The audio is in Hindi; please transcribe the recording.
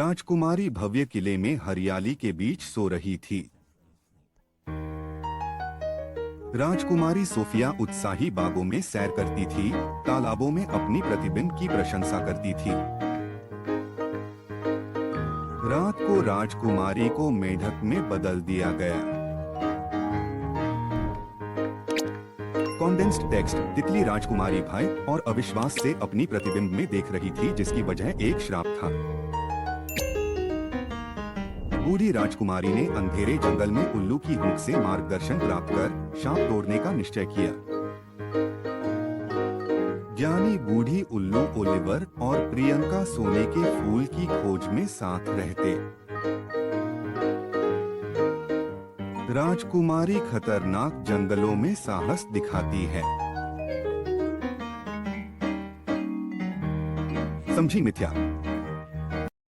राजकुमारी भव्य किले में हरियाली के बीच सो रही थी। राजकुमारी सोफिया उत्साही बागों में सैर करती थी, तालाबों में अपनी प्रतिबिंब की प्रशंसा करती थी। रात को राजकुमारी को मेंढक में बदल दिया गया। Condensed text. तितली राजकुमारी भय और अविश्वास से अपनी प्रतिबिंब में देख रही थी, जिसकी वजह एक श्राप था। बूढ़ी राजकुमारी ने अंधेरे जंगल में उल्लू की हुक से मार्गदर्शन प्राप्त कर शाप तोड़ने का निश्चय किया। ज्ञानी बूढ़ी उल्लू ओलिवर और प्रियंका सोने के फूल की खोज में साथ रहते। राजकुमारी खतरनाक जंगलों में साहस दिखाती है। समझी मिथ्या।